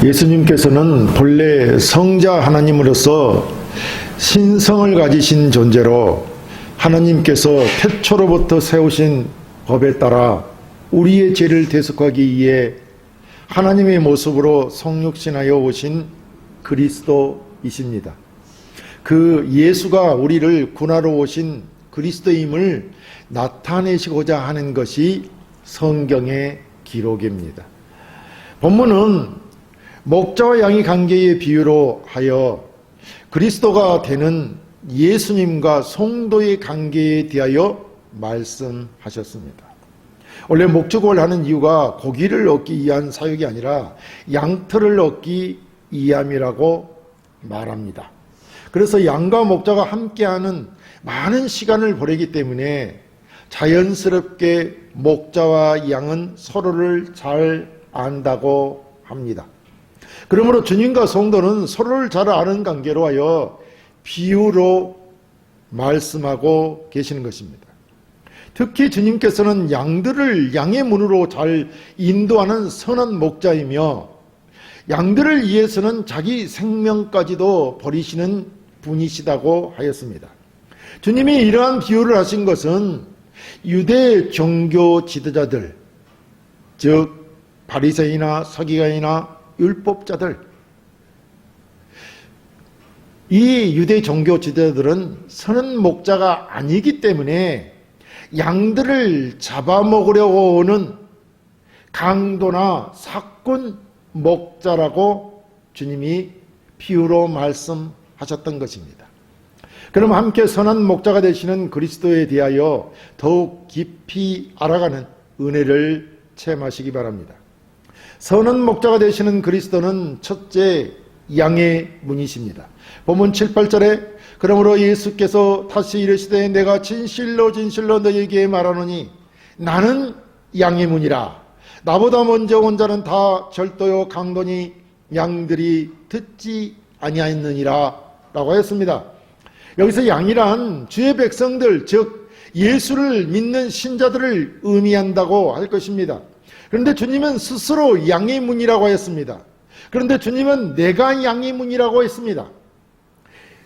예수님께서는 본래 성자 하나님으로서 신성을 가지신 존재로 하나님께서 태초로부터 세우신 법에 따라 우리의 죄를 대속하기 위해 하나님의 모습으로 성육신하여 오신 그리스도이십니다. 그 예수가 우리를 구하러 오신 그리스도임을 나타내시고자 하는 것이 성경의 기록입니다. 본문은 목자와 양의 관계의 비유로 하여 그리스도가 되는 예수님과 성도의 관계에 대하여 말씀하셨습니다. 원래 목축을 하는 이유가 고기를 얻기 위한 사육이 아니라 양털을 얻기 위함이라고 말합니다. 그래서 양과 목자가 함께하는 많은 시간을 보내기 때문에 자연스럽게 목자와 양은 서로를 잘 안다고 합니다. 그러므로 주님과 성도는 서로를 잘 아는 관계로 하여 비유로 말씀하고 계시는 것입니다. 특히 주님께서는 양들을 양의 문으로 잘 인도하는 선한 목자이며 양들을 위해서는 자기 생명까지도 버리시는 분이시다고 하였습니다. 주님이 이러한 비유를 하신 것은 유대 종교 지도자들, 즉 바리새인이나 서기관이나 율법자들, 이 유대 종교 지도자들은 선한 목자가 아니기 때문에 양들을 잡아먹으려고 오는 강도나 사꾼 목자라고 주님이 비유로 말씀하셨던 것입니다. 그럼 함께 선한 목자가 되시는 그리스도에 대하여 더욱 깊이 알아가는 은혜를 체험하시기 바랍니다. 선한 목자가 되시는 그리스도는 첫째 양의 문이십니다. 본문 7, 8절에 그러므로 예수께서 다시 이르시되 내가 진실로 진실로 너희에게 말하노니 나는 양의 문이라. 나보다 먼저 온 자는 다 절도요 강도니 양들이 듣지 아니하였느니라 라고 하였습니다. 여기서 양이란 주의 백성들, 즉 예수를 믿는 신자들을 의미한다고 할 것입니다. 그런데 주님은 스스로 양의 문이라고 하였습니다. 그런데 주님은 내가 양의 문이라고 했습니다.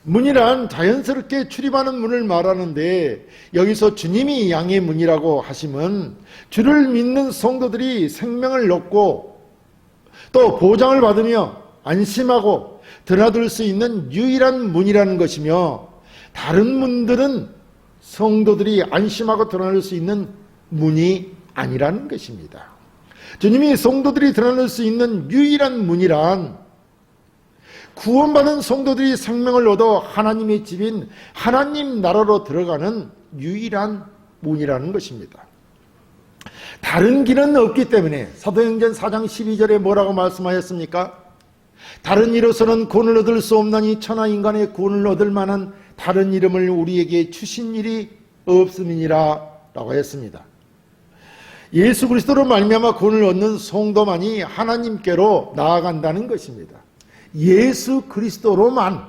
문이란 자연스럽게 출입하는 문을 말하는데 여기서 주님이 양의 문이라고 하시면 주를 믿는 성도들이 생명을 얻고 또 보장을 받으며 안심하고 드나들 수 있는 유일한 문이라는 것이며 다른 문들은 성도들이 안심하고 드나들 수 있는 문이 아니라는 것입니다. 주님이 성도들이 드러낼 수 있는 유일한 문이란 구원받은 성도들이 생명을 얻어 하나님의 집인 하나님 나라로 들어가는 유일한 문이라는 것입니다. 다른 길은 없기 때문에 사도행전 4장 12절에 뭐라고 말씀하였습니까? 다른 이로서는 구원을 얻을 수 없나니 천하 인간의 구원을 얻을 만한 다른 이름을 우리에게 주신 일이 없음이니라 라고 했습니다. 예수 그리스도로 말미암아 구원을 얻는 성도만이 하나님께로 나아간다는 것입니다. 예수 그리스도로만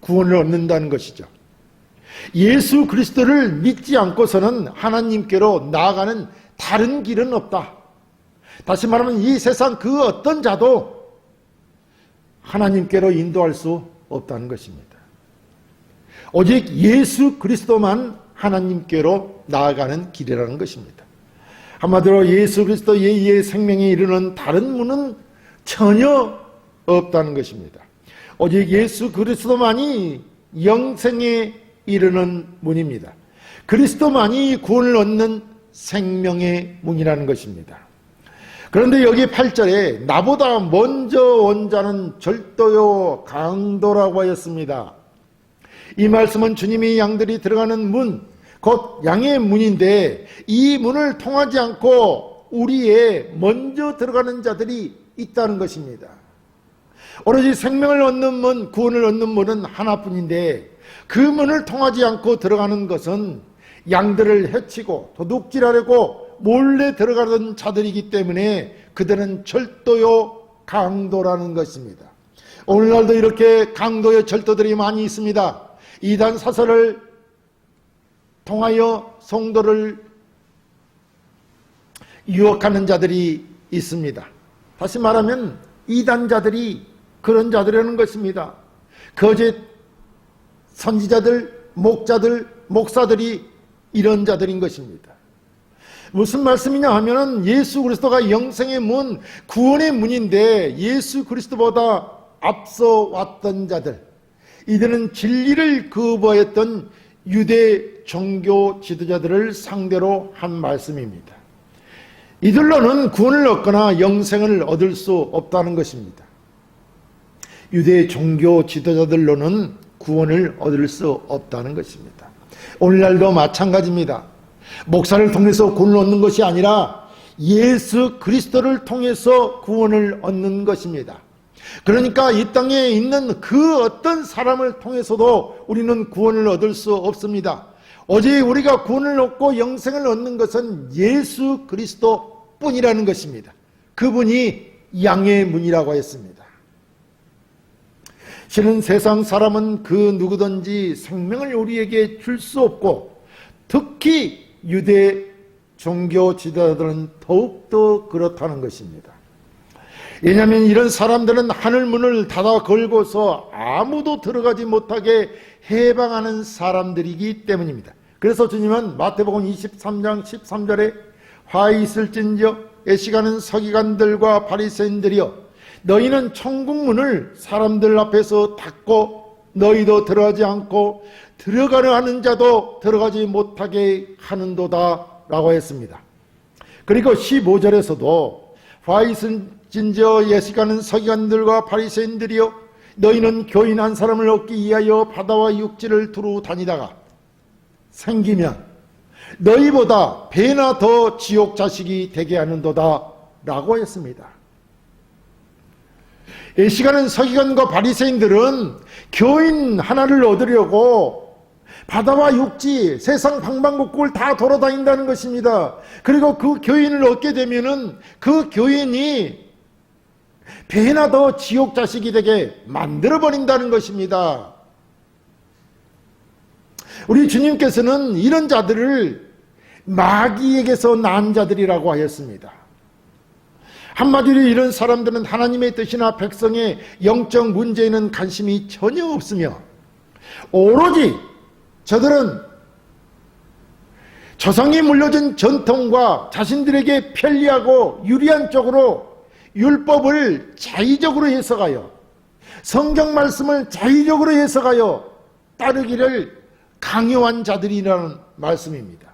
구원을 얻는다는 것이죠. 예수 그리스도를 믿지 않고서는 하나님께로 나아가는 다른 길은 없다. 다시 말하면 이 세상 그 어떤 자도 하나님께로 인도할 수 없다는 것입니다. 오직 예수 그리스도만 하나님께로 나아가는 길이라는 것입니다. 한마디로 예수 그리스도 예의 생명에 이르는 다른 문은 전혀 없다는 것입니다. 오직 예수 그리스도만이 영생에 이르는 문입니다. 그리스도만이 구원을 얻는 생명의 문이라는 것입니다. 그런데 여기 8절에 나보다 먼저 온 자는 절도요 강도라고 하였습니다. 이 말씀은 주님이 양들이 들어가는 문, 곧 양의 문인데 이 문을 통하지 않고 우리의 먼저 들어가는 자들이 있다는 것입니다. 오로지 생명을 얻는 문, 구원을 얻는 문은 하나뿐인데 그 문을 통하지 않고 들어가는 것은 양들을 해치고 도둑질하려고 몰래 들어가던 자들이기 때문에 그들은 절도요 강도라는 것입니다. 오늘날도 이렇게 강도요 절도들이 많이 있습니다. 이단 사설을 통하여 성도를 유혹하는 자들이 있습니다. 다시 말하면 이단자들이 그런 자들이라는 것입니다. 거짓 선지자들, 목자들, 목사들이 이런 자들인 것입니다. 무슨 말씀이냐 하면은 예수 그리스도가 영생의 문, 구원의 문인데 예수 그리스도보다 앞서 왔던 자들, 이들은 진리를 거부했던 유대 종교 지도자들을 상대로 한 말씀입니다. 이들로는 구원을 얻거나 영생을 얻을 수 없다는 것입니다. 유대 종교 지도자들로는 구원을 얻을 수 없다는 것입니다. 오늘날도 마찬가지입니다. 목사를 통해서 구원을 얻는 것이 아니라 예수 그리스도를 통해서 구원을 얻는 것입니다. 그러니까 이 땅에 있는 그 어떤 사람을 통해서도 우리는 구원을 얻을 수 없습니다. 오직 우리가 구원을 얻고 영생을 얻는 것은 예수 그리스도 뿐이라는 것입니다. 그분이 양의 문이라고 했습니다. 실은 세상 사람은 그 누구든지 생명을 우리에게 줄 수 없고, 특히 유대 종교 지도자들은 더욱더 그렇다는 것입니다. 왜냐하면 이런 사람들은 하늘문을 닫아 걸고서 아무도 들어가지 못하게 해방하는 사람들이기 때문입니다. 그래서 주님은 마태복음 23장 13절에 화 있을진저 애시가는 서기관들과 바리새인들이여, 너희는 천국문을 사람들 앞에서 닫고 너희도 들어가지 않고 들어가려 하는 자도 들어가지 못하게 하는도다 라고 했습니다. 그리고 15절에서도 화 있을진저 애시가는 서기관들과 바리새인들이여, 너희는 교인 한 사람을 얻기 위하여 바다와 육지를 두루 다니다가 생기면 너희보다 배나 더 지옥 자식이 되게 하는도다 라고 했습니다. 이 시간은 서기관과 바리새인들은 교인 하나를 얻으려고 바다와 육지, 세상 방방곡곡을 다 돌아다닌다는 것입니다. 그리고 그 교인을 얻게 되면은 그 교인이 배나 더 지옥 자식이 되게 만들어버린다는 것입니다. 우리 주님께서는 이런 자들을 마귀에게서 난 자들이라고 하였습니다. 한마디로 이런 사람들은 하나님의 뜻이나 백성의 영적 문제에는 관심이 전혀 없으며, 오로지 저들은 조상이 물려준 전통과 자신들에게 편리하고 유리한 쪽으로 율법을 자의적으로 해석하여, 성경 말씀을 자의적으로 해석하여 따르기를 강요한 자들이라는 말씀입니다.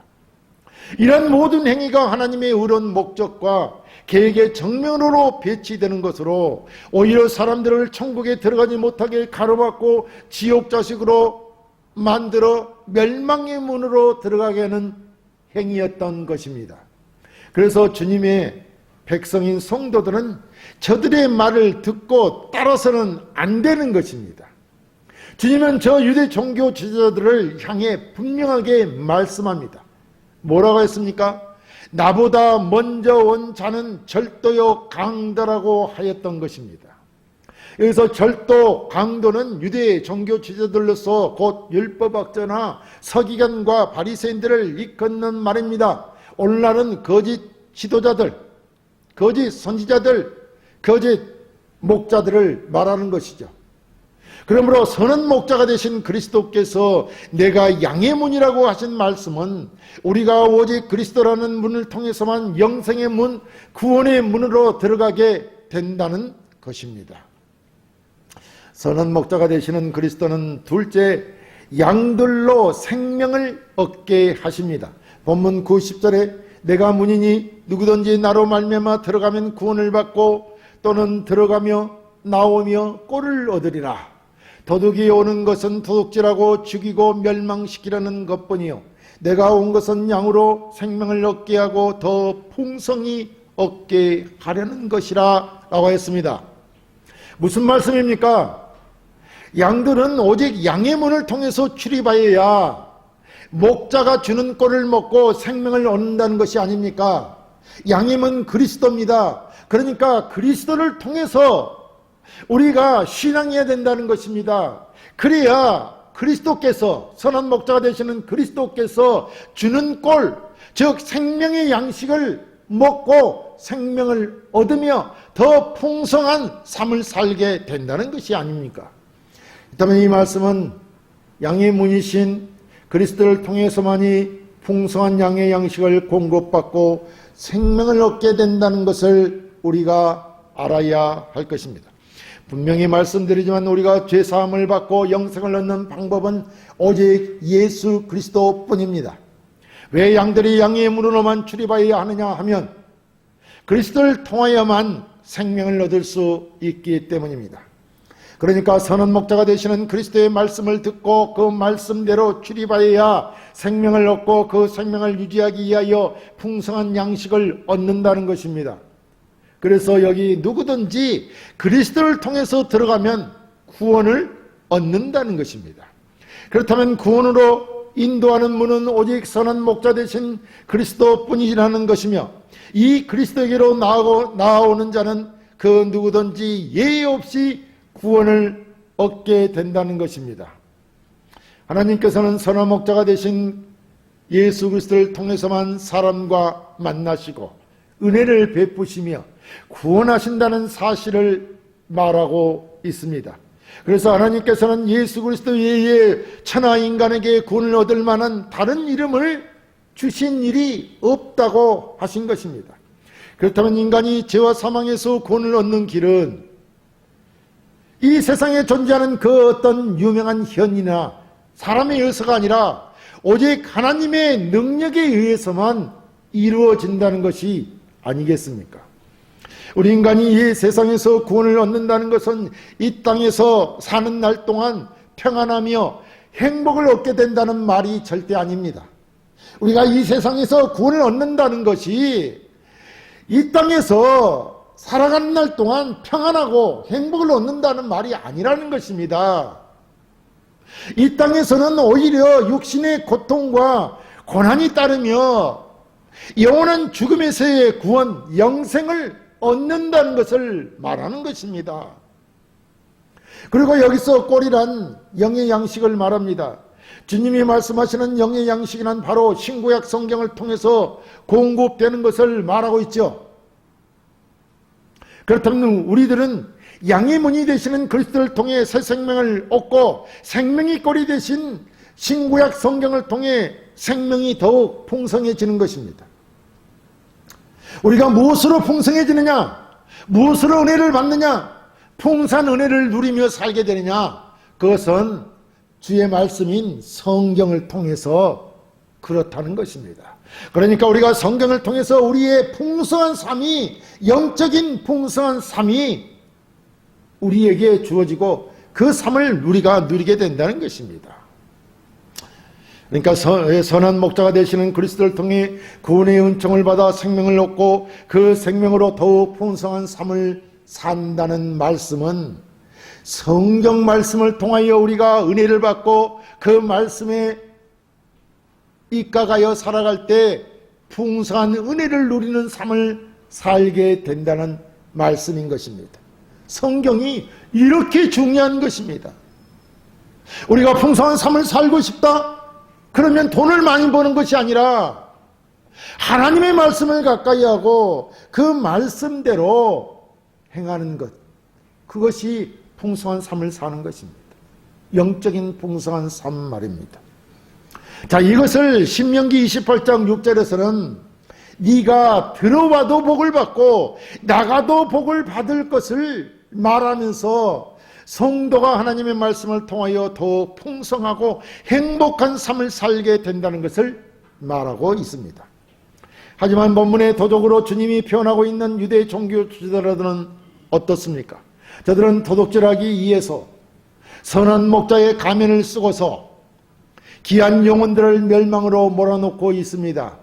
이런 모든 행위가 하나님의 의로운 목적과 계획의 정면으로 배치되는 것으로 오히려 사람들을 천국에 들어가지 못하게 가로막고 지옥 자식으로 만들어 멸망의 문으로 들어가게 하는 행위였던 것입니다. 그래서 주님의 백성인 성도들은 저들의 말을 듣고 따라서는 안 되는 것입니다. 주님은 저 유대 종교 지도자들을 향해 분명하게 말씀합니다. 뭐라고 했습니까? 나보다 먼저 온 자는 절도요 강도라고 하였던 것입니다. 여기서 절도, 강도는 유대 종교 지도자들로서 곧 율법학자나 서기관과 바리새인들을 일컫는 말입니다. 오늘날은 거짓 지도자들, 거짓 선지자들, 거짓 목자들을 말하는 것이죠. 그러므로 선한 목자가 되신 그리스도께서 내가 양의 문이라고 하신 말씀은 우리가 오직 그리스도라는 문을 통해서만 영생의 문, 구원의 문으로 들어가게 된다는 것입니다. 선한 목자가 되시는 그리스도는 둘째, 양들로 생명을 얻게 하십니다. 본문 90절에 내가 문이니 누구든지 나로 말미암아 들어가면 구원을 받고 또는 들어가며 나오며 꼴을 얻으리라. 도둑이 오는 것은 도둑질하고 죽이고 멸망시키려는 것뿐이요 내가 온 것은 양으로 생명을 얻게 하고 더 풍성히 얻게 하려는 것이라 라고 했습니다. 무슨 말씀입니까? 양들은 오직 양의 문을 통해서 출입하여야 목자가 주는 꼴을 먹고 생명을 얻는다는 것이 아닙니까? 양의 문 그리스도입니다. 그러니까 그리스도를 통해서 우리가 신앙해야 된다는 것입니다. 그래야 그리스도께서, 선한 목자가 되시는 그리스도께서 주는 꼴, 즉 생명의 양식을 먹고 생명을 얻으며 더 풍성한 삶을 살게 된다는 것이 아닙니까? 그렇다면 이 말씀은 양의 문이신 그리스도를 통해서만이 풍성한 양의 양식을 공급받고 생명을 얻게 된다는 것을 우리가 알아야 할 것입니다. 분명히 말씀드리지만 우리가 죄사함을 받고 영생을 얻는 방법은 오직 예수 그리스도뿐입니다. 왜 양들이 양의 문으로만 출입하여야 하느냐 하면 그리스도를 통하여만 생명을 얻을 수 있기 때문입니다. 그러니까 선한 목자가 되시는 그리스도의 말씀을 듣고 그 말씀대로 출입하여야 생명을 얻고 그 생명을 유지하기 위하여 풍성한 양식을 얻는다는 것입니다. 그래서 여기 누구든지 그리스도를 통해서 들어가면 구원을 얻는다는 것입니다. 그렇다면 구원으로 인도하는 문은 오직 선한 목자 되신 그리스도뿐이라는 것이며 이 그리스도에게로 나아오는 자는 그 누구든지 예의 없이 구원을 얻게 된다는 것입니다. 하나님께서는 선한 목자가 되신 예수 그리스도를 통해서만 사람과 만나시고 은혜를 베푸시며 구원하신다는 사실을 말하고 있습니다. 그래서 하나님께서는 예수 그리스도 외에 천하 인간에게 구원을 얻을 만한 다른 이름을 주신 일이 없다고 하신 것입니다. 그렇다면 인간이 죄와 사망에서 구원을 얻는 길은 이 세상에 존재하는 그 어떤 유명한 현이나 사람에 의해서가 아니라 오직 하나님의 능력에 의해서만 이루어진다는 것이 아니겠습니까? 우리 인간이 이 세상에서 구원을 얻는다는 것은 이 땅에서 사는 날 동안 평안하며 행복을 얻게 된다는 말이 절대 아닙니다. 우리가 이 세상에서 구원을 얻는다는 것이 이 땅에서 살아가는 날 동안 평안하고 행복을 얻는다는 말이 아니라는 것입니다. 이 땅에서는 오히려 육신의 고통과 고난이 따르며 영원한 죽음에서의 구원, 영생을 얻는다는 것을 말하는 것입니다. 그리고 여기서 꼴이란 영의 양식을 말합니다. 주님이 말씀하시는 영의 양식이란 바로 신구약 성경을 통해서 공급되는 것을 말하고 있죠. 그렇다면 우리들은 양의 문이 되시는 그리스도를 통해 새 생명을 얻고 생명이 꼴이 되신 신구약 성경을 통해 생명이 더욱 풍성해지는 것입니다. 우리가 무엇으로 풍성해지느냐? 무엇으로 은혜를 받느냐? 풍성한 은혜를 누리며 살게 되느냐? 그것은 주의 말씀인 성경을 통해서 그렇다는 것입니다. 그러니까 우리가 성경을 통해서 우리의 풍성한 삶이, 영적인 풍성한 삶이 우리에게 주어지고 그 삶을 우리가 누리게 된다는 것입니다. 그러니까 선한 목자가 되시는 그리스도를 통해 구원의 은총을 받아 생명을 얻고 그 생명으로 더욱 풍성한 삶을 산다는 말씀은 성경 말씀을 통하여 우리가 은혜를 받고 그 말씀에 입각하여 살아갈 때 풍성한 은혜를 누리는 삶을 살게 된다는 말씀인 것입니다. 성경이 이렇게 중요한 것입니다. 우리가 풍성한 삶을 살고 싶다? 그러면 돈을 많이 버는 것이 아니라 하나님의 말씀을 가까이 하고 그 말씀대로 행하는 것, 그것이 풍성한 삶을 사는 것입니다. 영적인 풍성한 삶 말입니다. 자, 이것을 신명기 28장 6절에서는 네가 들어와도 복을 받고 나가도 복을 받을 것을 말하면서 성도가 하나님의 말씀을 통하여 더 풍성하고 행복한 삶을 살게 된다는 것을 말하고 있습니다. 하지만 본문의 도덕으로 주님이 표현하고 있는 유대 종교 지도자들은 어떻습니까? 저들은 도덕질하기 위해서 선한 목자의 가면을 쓰고서 귀한 영혼들을 멸망으로 몰아놓고 있습니다.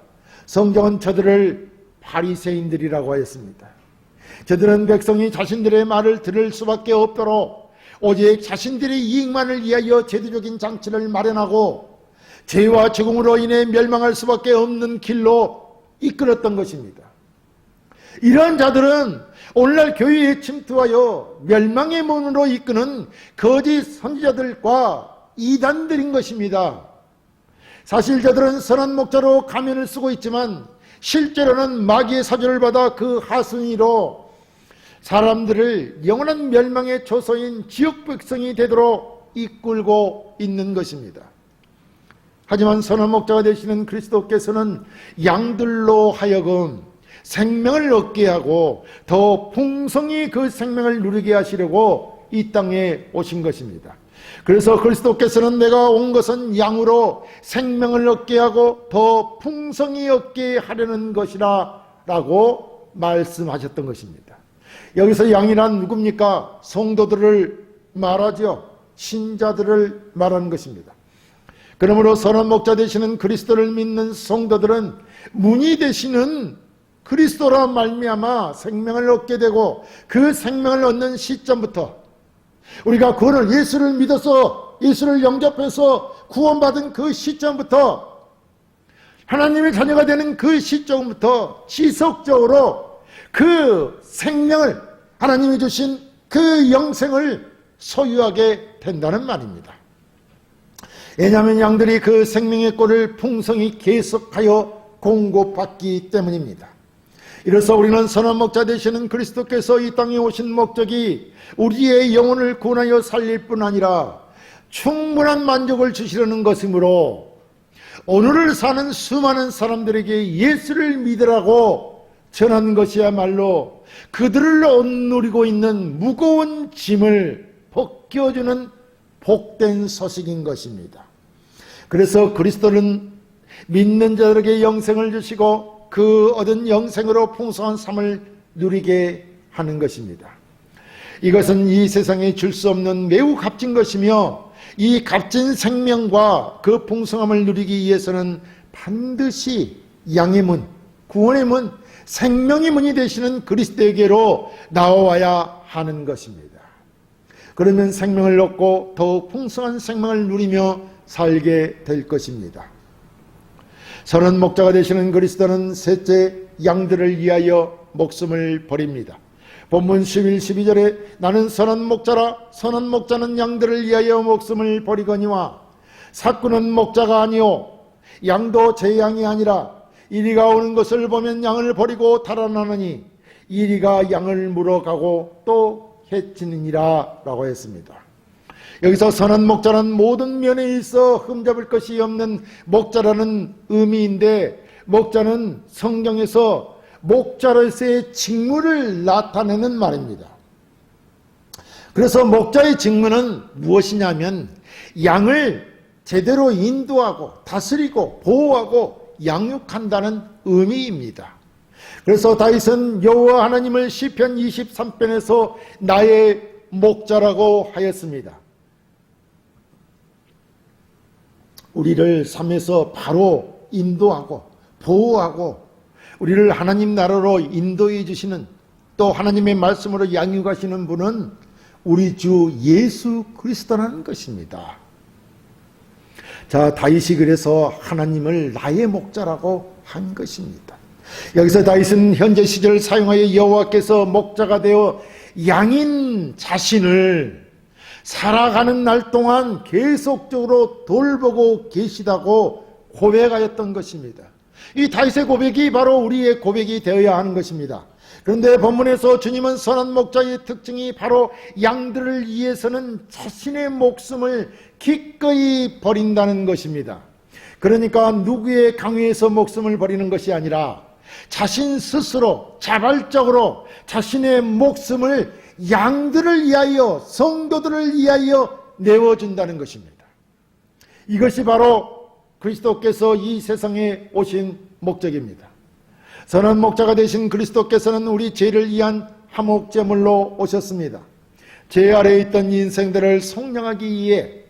성경은 저들을 바리새인들이라고 하였습니다. 저들은 백성이 자신들의 말을 들을 수밖에 없도록 오직 자신들의 이익만을 위하여 제도적인 장치를 마련하고 죄와 죽음으로 인해 멸망할 수밖에 없는 길로 이끌었던 것입니다. 이러한 자들은 오늘날 교회에 침투하여 멸망의 문으로 이끄는 거짓 선지자들과 이단들인 것입니다. 사실 저들은 선한 목자로 가면을 쓰고 있지만 실제로는 마귀의 사주를 받아 그 하승이로 사람들을 영원한 멸망의 조소인 지옥 백성이 되도록 이끌고 있는 것입니다. 하지만 선한 목자가 되시는 그리스도께서는 양들로 하여금 생명을 얻게 하고 더 풍성히 그 생명을 누리게 하시려고 이 땅에 오신 것입니다. 그래서 그리스도께서는 내가 온 것은 양으로 생명을 얻게 하고 더 풍성히 얻게 하려는 것이라 라고 말씀하셨던 것입니다. 여기서 양이란 누굽니까? 성도들을 말하죠. 신자들을 말하는 것입니다. 그러므로 선한 목자 되시는 그리스도를 믿는 성도들은 문이 되시는 그리스도라 말미암아 생명을 얻게 되고 그 생명을 얻는 시점부터 우리가 구원을 예수를 믿어서 예수를 영접해서 구원받은 그 시점부터 하나님의 자녀가 되는 그 시점부터 지속적으로 그 생명을 하나님이 주신 그 영생을 소유하게 된다는 말입니다. 왜냐하면 양들이 그 생명의 꼴을 풍성히 계속하여 공급받기 때문입니다. 이로써 우리는 선한 목자 되시는 그리스도께서 이 땅에 오신 목적이 우리의 영혼을 구원하여 살릴 뿐 아니라 충분한 만족을 주시려는 것이므로 오늘을 사는 수많은 사람들에게 예수를 믿으라고 전한 것이야말로 그들을 억누르고 있는 무거운 짐을 벗겨주는 복된 소식인 것입니다. 그래서 그리스도는 믿는 자들에게 영생을 주시고 그 얻은 영생으로 풍성한 삶을 누리게 하는 것입니다. 이것은 이 세상에 줄 수 없는 매우 값진 것이며 이 값진 생명과 그 풍성함을 누리기 위해서는 반드시 양의 문, 구원의 문, 생명의 문이 되시는 그리스도에게로 나와야 하는 것입니다. 그러면 생명을 얻고 더욱 풍성한 생명을 누리며 살게 될 것입니다. 선한 목자가 되시는 그리스도는 셋째 양들을 위하여 목숨을 버립니다. 본문 11, 12절에 나는 선한 목자라 선한 목자는 양들을 위하여 목숨을 버리거니와 삭구는 목자가 아니오 양도 제 양이 아니라 이리가 오는 것을 보면 양을 버리고 달아나느니 이리가 양을 물어가고 또 해치느니라 라고 했습니다. 여기서 선한 목자는 모든 면에 있어 흠잡을 것이 없는 목자라는 의미인데 목자는 성경에서 목자로서의 직무를 나타내는 말입니다. 그래서 목자의 직무는 무엇이냐면 양을 제대로 인도하고 다스리고 보호하고 양육한다는 의미입니다. 그래서 다윗은 여호와 하나님을 시편 23편에서 나의 목자라고 하였습니다. 우리를 삶에서 바로 인도하고 보호하고 우리를 하나님 나라로 인도해 주시는 또 하나님의 말씀으로 양육하시는 분은 우리 주 예수 그리스도라는 것입니다. 자, 다윗이 그래서 하나님을 나의 목자라고 한 것입니다. 여기서 다윗은 현재 시절을 사용하여 여호와께서 목자가 되어 양인 자신을 살아가는 날 동안 계속적으로 돌보고 계시다고 고백하였던 것입니다. 이 다윗의 고백이 바로 우리의 고백이 되어야 하는 것입니다. 그런데 본문에서 주님은 선한 목자의 특징이 바로 양들을 위해서는 자신의 목숨을 기꺼이 버린다는 것입니다. 그러니까 누구의 강요에서 목숨을 버리는 것이 아니라 자신 스스로 자발적으로 자신의 목숨을 양들을 위하여 성도들을 위하여 내어준다는 것입니다. 이것이 바로 그리스도께서 이 세상에 오신 목적입니다. 선한 목자가 되신 그리스도께서는 우리 죄를 위한 화목제물로 오셨습니다. 죄 아래에 있던 인생들을 속량하기 위해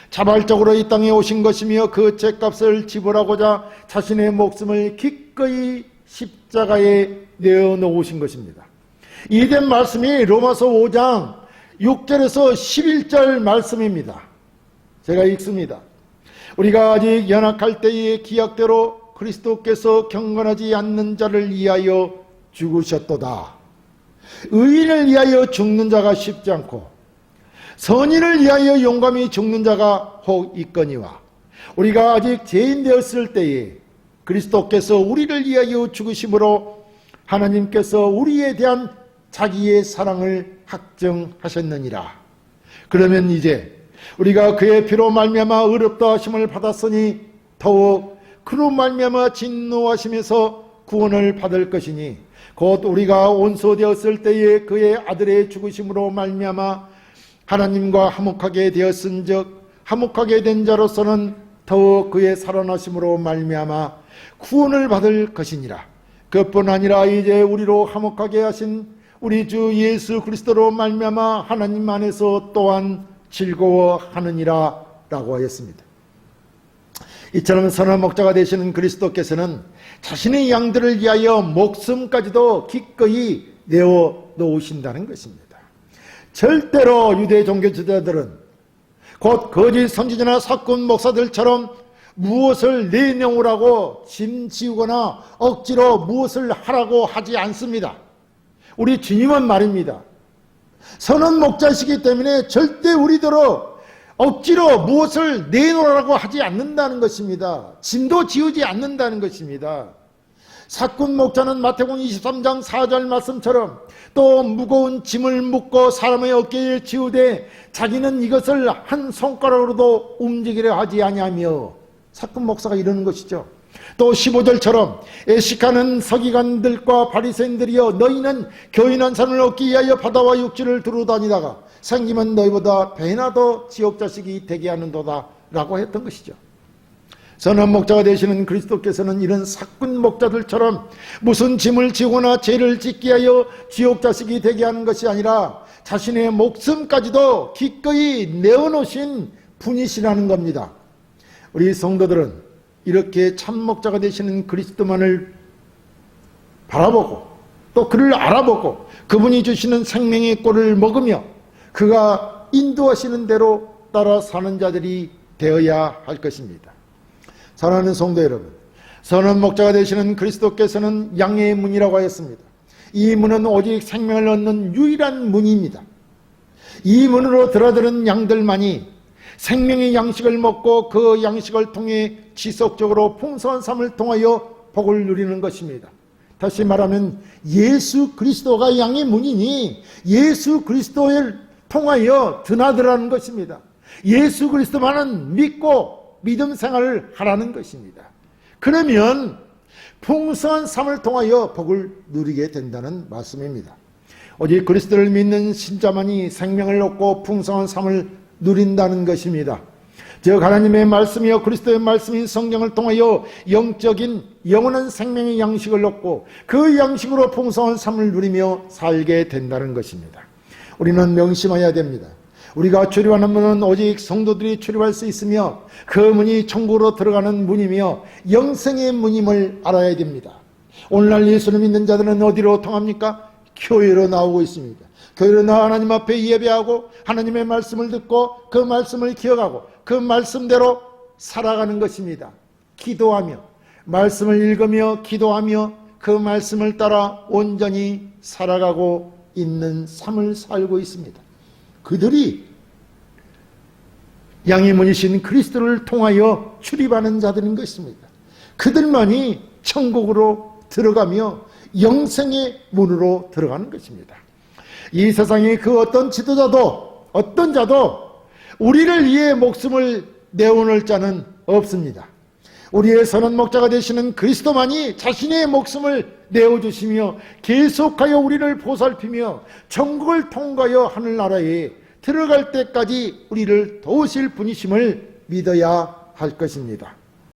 자발적으로 이 땅에 오신 것이며 그 죄값을 지불하고자 자신의 목숨을 기꺼이 십자가에 내어놓으신 것입니다. 이된 말씀이 로마서 5장 6절에서 11절 말씀입니다. 제가 읽습니다. 우리가 아직 연약할 때의 기약대로 그리스도께서 경건하지 않는 자를 위하여 죽으셨도다. 의인을 위하여 죽는 자가 쉽지 않고 선인을 위하여 용감히 죽는 자가 혹 있거니와 우리가 아직 죄인 되었을 때에 그리스도께서 우리를 위하여 죽으심으로 하나님께서 우리에 대한 자기의 사랑을 확정하셨느니라. 그러면 이제 우리가 그의 피로 말미암아 의롭다 하심을 받았으니 더욱 그로 말미암아 진노하심에서 구원을 받을 것이니 곧 우리가 원수되었을 때에 그의 아들의 죽으심으로 말미암아 하나님과 화목하게 되었은즉 화목하게 된 자로서는 더욱 그의 살아나심으로 말미암아 구원을 받을 것이니라. 그뿐 아니라 이제 우리로 화목하게 하신 우리 주 예수 그리스도로 말미암아 하나님 안에서 또한 즐거워하느니라 라고 하였습니다. 이처럼 선한 목자가 되시는 그리스도께서는 자신의 양들을 위하여 목숨까지도 기꺼이 내어 놓으신다는 것입니다. 절대로 유대 종교 지도자들은 곧 거짓 선지자나 사건 목사들처럼 무엇을 내놓으라고 짐 지우거나 억지로 무엇을 하라고 하지 않습니다. 우리 주님은 말입니다. 선한 목자시기 때문에 절대 우리더러 억지로 무엇을 내놓으라고 하지 않는다는 것입니다. 짐도 지우지 않는다는 것입니다. 사꾼 목자는 마태복음 23장 4절 말씀처럼 또 무거운 짐을 묶고 사람의 어깨에 지우되 자기는 이것을 한 손가락으로도 움직이려 하지 아니하며, 사꾼 목사가 이러는 것이죠. 또 15절처럼 애식하는 서기관들과 바리새인들이여 너희는 교인한 삶을 얻기 위하여 바다와 육지를 두루다니다가 생기면 너희보다 배나 더 지옥 자식이 되게 하는도다 라고 했던 것이죠. 선한 목자가 되시는 그리스도께서는 이런 사꾼 목자들처럼 무슨 짐을 지거나 죄를 짓게 하여 지옥 자식이 되게 하는 것이 아니라 자신의 목숨까지도 기꺼이 내어놓으신 분이시라는 겁니다. 우리 성도들은 이렇게 참 목자가 되시는 그리스도만을 바라보고 또 그를 알아보고 그분이 주시는 생명의 꼴을 먹으며 그가 인도하시는 대로 따라 사는 자들이 되어야 할 것입니다. 사랑하는 성도 여러분, 선한 목자가 되시는 그리스도께서는 양의 문이라고 하였습니다. 이 문은 오직 생명을 얻는 유일한 문입니다. 이 문으로 들어드는 양들만이 생명의 양식을 먹고 그 양식을 통해 지속적으로 풍성한 삶을 통하여 복을 누리는 것입니다. 다시 말하면 예수 그리스도가 양의 문이니 예수 그리스도를 통하여 드나들라는 것입니다. 예수 그리스도만은 믿고 믿음 생활을 하라는 것입니다. 그러면 풍성한 삶을 통하여 복을 누리게 된다는 말씀입니다. 오직 그리스도를 믿는 신자만이 생명을 얻고 풍성한 삶을 누린다는 것입니다. 즉 하나님의 말씀이요 그리스도의 말씀인 성경을 통하여 영적인 영원한 생명의 양식을 얻고 그 양식으로 풍성한 삶을 누리며 살게 된다는 것입니다. 우리는 명심해야 됩니다. 우리가 출입하는 문은 오직 성도들이 출입할 수 있으며 그 문이 천국으로 들어가는 문이며 영생의 문임을 알아야 됩니다. 오늘날 예수를 믿는 자들은 어디로 통합니까? 교회로 나오고 있습니다. 교회로 나와 하나님 앞에 예배하고 하나님의 말씀을 듣고 그 말씀을 기억하고 그 말씀대로 살아가는 것입니다. 기도하며 말씀을 읽으며 기도하며 그 말씀을 따라 온전히 살아가고 있는 삶을 살고 있습니다. 그들이 양의 문이신 그리스도를 통하여 출입하는 자들인 것입니다. 그들만이 천국으로 들어가며 영생의 문으로 들어가는 것입니다. 이 세상에 그 어떤 지도자도 어떤 자도 우리를 위해 목숨을 내어놓을 자는 없습니다. 우리의 선한 목자가 되시는 그리스도만이 자신의 목숨을 내어주시며 계속하여 우리를 보살피며 천국을 통과하여 하늘나라에 들어갈 때까지 우리를 도우실 분이심을 믿어야 할 것입니다.